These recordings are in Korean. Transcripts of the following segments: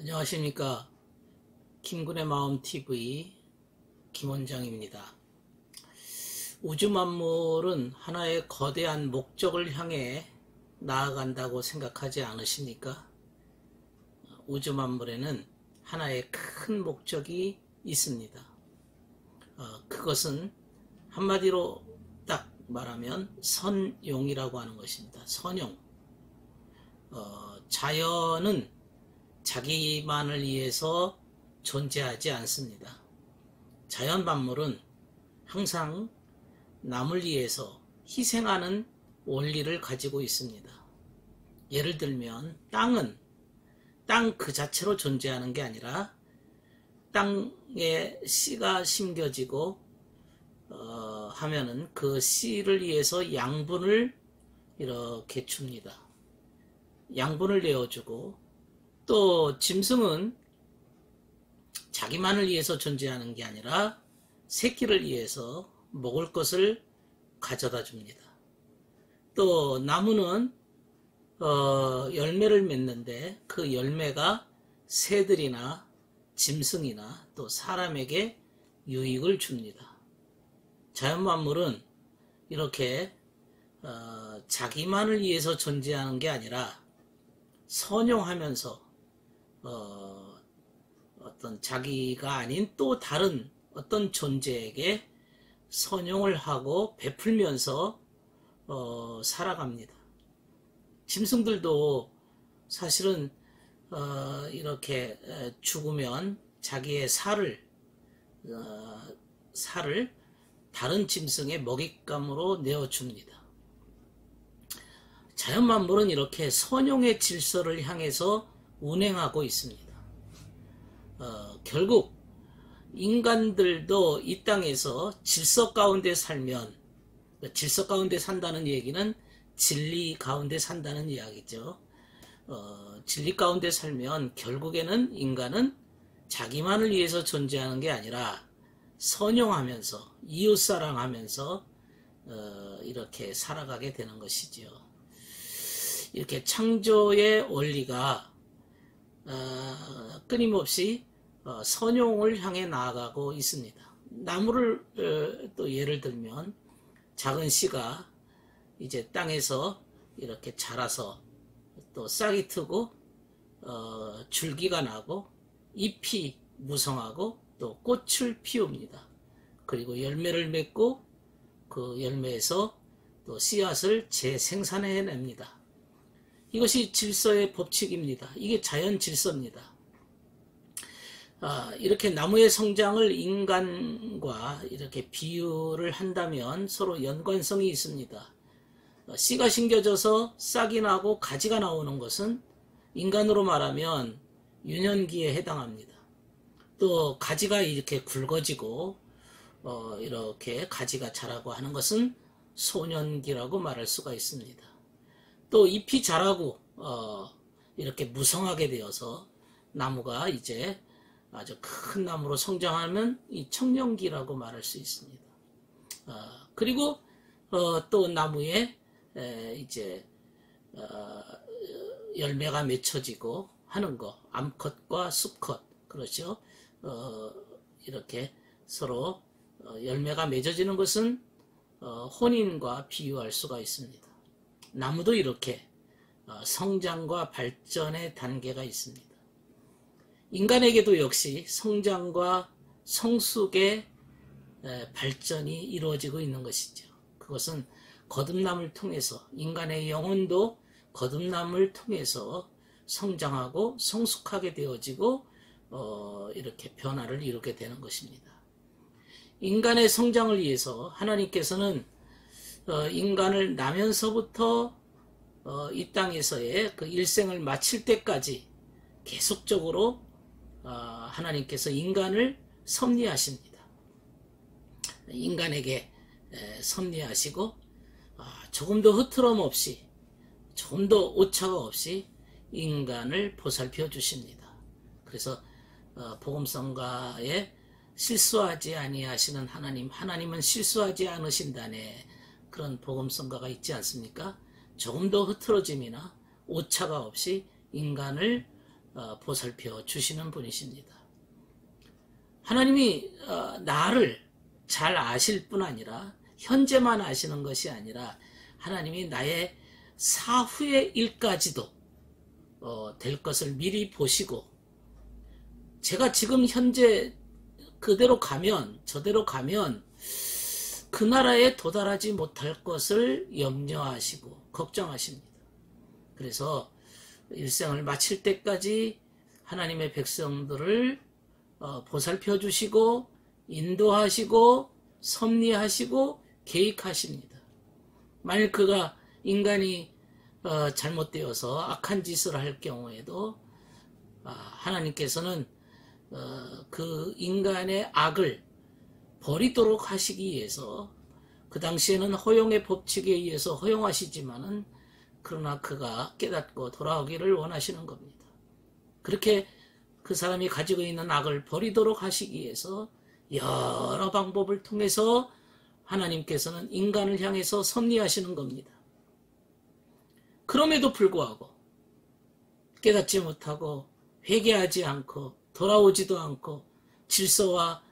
안녕하십니까. 김군의 마음TV 김원장입니다. 우주 만물은 하나의 거대한 목적을 향해 나아간다고 생각하지 않으십니까? 우주 만물에는 하나의 큰 목적이 있습니다. 그것은 한마디로 딱 말하면 선용이라고 하는 것입니다. 선용. 자연은 자기만을 위해서 존재하지 않습니다. 자연 만물은 항상 남을 위해서 희생하는 원리를 가지고 있습니다. 예를 들면 땅은 땅 그 자체로 존재하는 게 아니라 땅에 씨가 심겨지고 하면은 그 씨를 위해서 양분을 이렇게 줍니다. 양분을 내어주고, 또 짐승은 자기만을 위해서 존재하는 게 아니라 새끼를 위해서 먹을 것을 가져다 줍니다. 또 나무는 열매를 맺는데 그 열매가 새들이나 짐승이나 또 사람에게 유익을 줍니다. 자연만물은 이렇게 자기만을 위해서 존재하는 게 아니라 선용하면서 어떤 자기가 아닌 또 다른 어떤 존재에게 선용을 하고 베풀면서 살아갑니다. 짐승들도 사실은 이렇게 죽으면 자기의 살을 다른 짐승의 먹잇감으로 내어줍니다. 자연만물은 이렇게 선용의 질서를 향해서 운행하고 있습니다. 결국 인간들도 이 땅에서 질서 가운데 살면, 질서 가운데 산다는 얘기는 진리 가운데 산다는 이야기죠. 진리 가운데 살면 결국에는 인간은 자기만을 위해서 존재하는 게 아니라 선용하면서 이웃사랑하면서 이렇게 살아가게 되는 것이죠. 이렇게 창조의 원리가 끊임없이 선용을 향해 나아가고 있습니다. 나무를 또 예를 들면 작은 씨가 이제 땅에서 이렇게 자라서 또 싹이 트고 줄기가 나고 잎이 무성하고 또 꽃을 피웁니다. 그리고 열매를 맺고 그 열매에서 또 씨앗을 재생산해냅니다. 이것이 질서의 법칙입니다. 이게 자연 질서입니다. 이렇게 나무의 성장을 인간과 이렇게 비유를 한다면 서로 연관성이 있습니다. 씨가 심겨져서 싹이 나고 가지가 나오는 것은 인간으로 말하면 유년기에 해당합니다. 또 가지가 이렇게 굵어지고 이렇게 가지가 자라고 하는 것은 소년기라고 말할 수가 있습니다. 또 잎이 자라고 이렇게 무성하게 되어서 나무가 이제 아주 큰 나무로 성장하면 이 청년기라고 말할 수 있습니다. 그리고 또 나무에 이제 열매가 맺혀지고 하는 거, 암컷과 수컷, 그렇죠. 이렇게 서로 열매가 맺어지는 것은 혼인과 비유할 수가 있습니다. 나무도 이렇게 성장과 발전의 단계가 있습니다. 인간에게도 역시 성장과 성숙의 발전이 이루어지고 있는 것이죠. 그것은 거듭남을 통해서 인간의 영혼도 거듭남을 통해서 성장하고 성숙하게 되어지고 이렇게 변화를 이루게 되는 것입니다. 인간의 성장을 위해서 하나님께서는 인간을 나면서부터 이 땅에서의 그 일생을 마칠 때까지 계속적으로 하나님께서 인간을 섭리하십니다. 인간에게 섭리하시고 조금도 흐트럼 없이, 조금도 오차가 없이 인간을 보살펴 주십니다. 그래서 복음성가에 실수하지 아니하시는 하나님은 실수하지 않으신다네, 그런 복음성가가 있지 않습니까? 조금도 흐트러짐이나 오차가 없이 인간을 보살펴 주시는 분이십니다. 하나님이 나를 잘 아실 뿐 아니라 현재만 아시는 것이 아니라 하나님이 나의 사후의 일까지도 될 것을 미리 보시고, 제가 지금 현재 그대로 가면 저대로 가면 그 나라에 도달하지 못할 것을 염려하시고 걱정하십니다. 그래서 일생을 마칠 때까지 하나님의 백성들을 보살펴 주시고 인도하시고 섭리하시고 계획하십니다. 만일 그가 인간이 잘못되어서 악한 짓을 할 경우에도 하나님께서는 그 인간의 악을 버리도록 하시기 위해서, 그 당시에는 허용의 법칙에 의해서 허용하시지만은 그러나 그가 깨닫고 돌아오기를 원하시는 겁니다. 그렇게 그 사람이 가지고 있는 악을 버리도록 하시기 위해서 여러 방법을 통해서 하나님께서는 인간을 향해서 섭리하시는 겁니다. 그럼에도 불구하고 깨닫지 못하고 회개하지 않고 돌아오지도 않고 질서와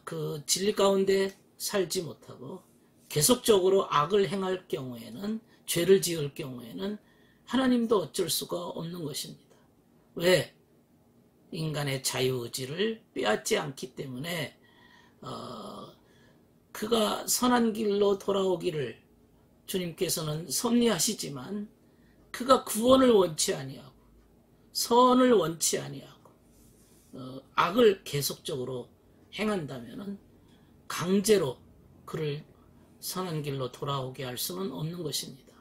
그 진리 가운데 살지 못하고 계속적으로 악을 행할 경우에는, 죄를 지을 경우에는 하나님도 어쩔 수가 없는 것입니다. 왜? 인간의 자유의지를 빼앗지 않기 때문에 그가 선한 길로 돌아오기를 주님께서는 섭리하시지만 그가 구원을 원치 아니하고 선을 원치 아니하고 악을 계속적으로 행한다면 강제로 그를 선한 길로 돌아오게 할 수는 없는 것입니다.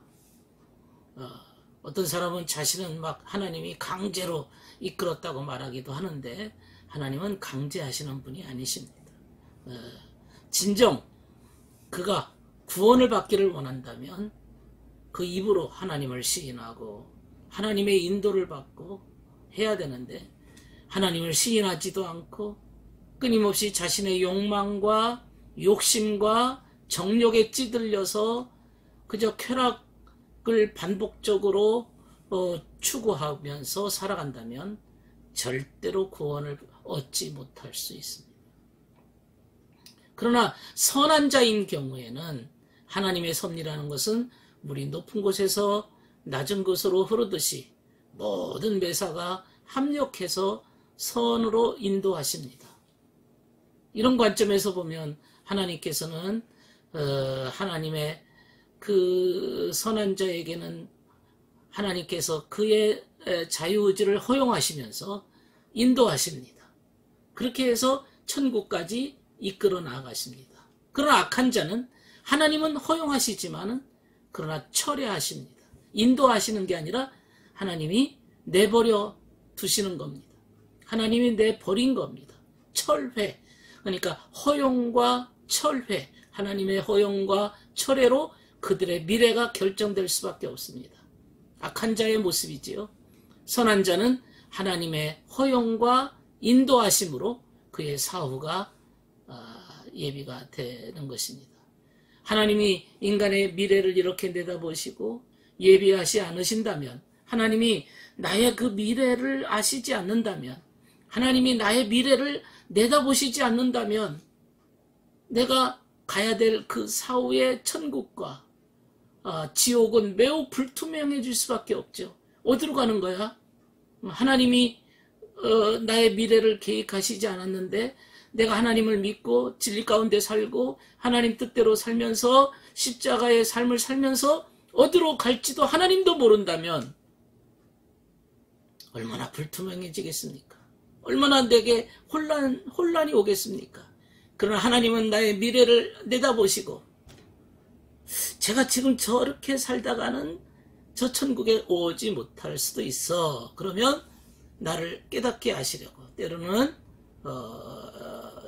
어떤 사람은 자신은 막 하나님이 강제로 이끌었다고 말하기도 하는데 하나님은 강제하시는 분이 아니십니다. 진정 그가 구원을 받기를 원한다면 그 입으로 하나님을 시인하고 하나님의 인도를 받고 해야 되는데, 하나님을 시인하지도 않고 끊임없이 자신의 욕망과 욕심과 정욕에 찌들려서 그저 쾌락을 반복적으로 추구하면서 살아간다면 절대로 구원을 얻지 못할 수 있습니다. 그러나 선한 자인 경우에는 하나님의 섭리라는 것은 물이 높은 곳에서 낮은 곳으로 흐르듯이 모든 매사가 합력해서 선으로 인도하십니다. 이런 관점에서 보면 하나님께서는 하나님의 그 선한 자에게는 하나님께서 그의 자유의지를 허용하시면서 인도하십니다. 그렇게 해서 천국까지 이끌어 나가십니다. 그러나 악한 자는 하나님은 허용하시지만은 그러나 철회하십니다. 인도하시는 게 아니라 하나님이 내버려 두시는 겁니다. 하나님이 내버린 겁니다. 철회. 그러니까 허용과 철회, 하나님의 허용과 철회로 그들의 미래가 결정될 수밖에 없습니다. 악한 자의 모습이지요. 선한 자는 하나님의 허용과 인도하심으로 그의 사후가 예비가 되는 것입니다. 하나님이 인간의 미래를 이렇게 내다보시고 예비하지 않으신다면, 하나님이 나의 그 미래를 아시지 않는다면, 하나님이 나의 미래를 내다보시지 않는다면 내가 가야 될 그 사후의 천국과 지옥은 매우 불투명해질 수밖에 없죠. 어디로 가는 거야? 하나님이 나의 미래를 계획하시지 않았는데 내가 하나님을 믿고 진리 가운데 살고 하나님 뜻대로 살면서 십자가의 삶을 살면서 어디로 갈지도 하나님도 모른다면 얼마나 불투명해지겠습니까? 얼마나 내게 혼란이 오겠습니까? 그러나 하나님은 나의 미래를 내다보시고 제가 지금 저렇게 살다가는 저 천국에 오지 못할 수도 있어. 그러면 나를 깨닫게 하시려고 때로는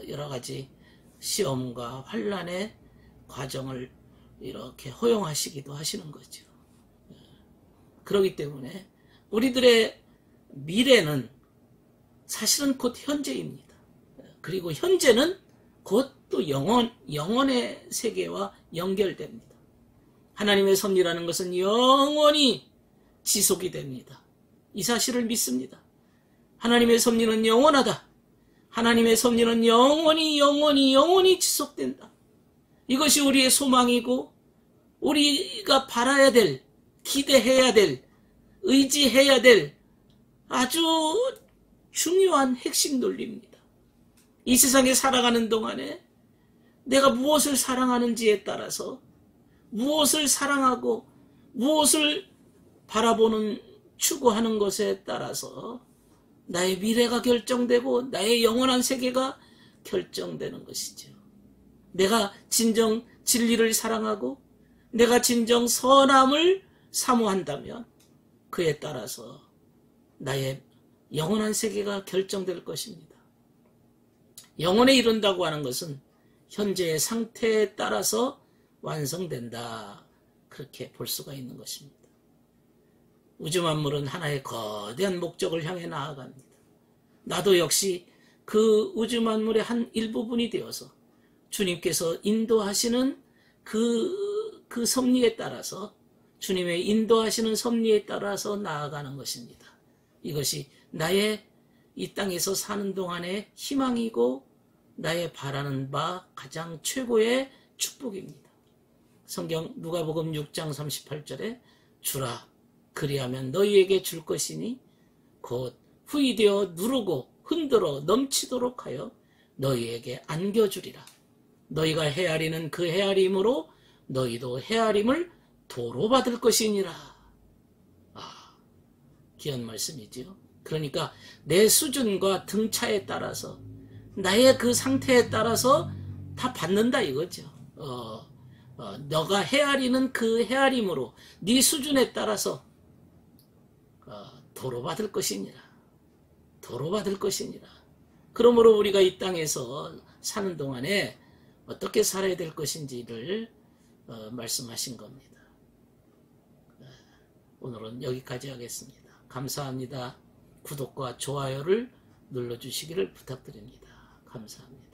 여러 가지 시험과 환난의 과정을 이렇게 허용하시기도 하시는 거죠. 그렇기 때문에 우리들의 미래는 사실은 곧 현재입니다. 그리고 현재는 곧 또 영원의 세계와 연결됩니다. 하나님의 섭리라는 것은 영원히 지속이 됩니다. 이 사실을 믿습니다. 하나님의 섭리는 영원하다. 하나님의 섭리는 영원히 지속된다. 이것이 우리의 소망이고 우리가 바라야 될, 기대해야 될, 의지해야 될 아주 중요한 핵심 논리입니다. 이 세상에 살아가는 동안에 내가 무엇을 사랑하는지에 따라서, 무엇을 사랑하고 무엇을 바라보는, 추구하는 것에 따라서 나의 미래가 결정되고 나의 영원한 세계가 결정되는 것이죠. 내가 진정 진리를 사랑하고 내가 진정 선함을 사모한다면 그에 따라서 나의 영원한 세계가 결정될 것입니다. 영원에 이른다고 하는 것은 현재의 상태에 따라서 완성된다. 그렇게 볼 수가 있는 것입니다. 우주 만물은 하나의 거대한 목적을 향해 나아갑니다. 나도 역시 그 우주 만물의 한 일부분이 되어서 주님께서 인도하시는 그 섭리에 따라서, 주님의 인도하시는 섭리에 따라서 나아가는 것입니다. 이것이 나의 이 땅에서 사는 동안의 희망이고 나의 바라는 바 가장 최고의 축복입니다. 성경 누가복음 6장 38절에 주라 그리하면 너희에게 줄 것이니 곧 후이되어 누르고 흔들어 넘치도록 하여 너희에게 안겨주리라. 너희가 헤아리는 그 헤아림으로 너희도 헤아림을 도로 받을 것이니라. 귀한 말씀이지요. 그러니까 내 수준과 등차에 따라서, 나의 그 상태에 따라서 다 받는다 이거죠. 너가 헤아리는 그 헤아림으로 네 수준에 따라서 도로 받을 것이니라. 도로 받을 것이니라. 그러므로 우리가 이 땅에서 사는 동안에 어떻게 살아야 될 것인지를 말씀하신 겁니다. 오늘은 여기까지 하겠습니다. 감사합니다. 구독과 좋아요를 눌러주시기를 부탁드립니다. 감사합니다.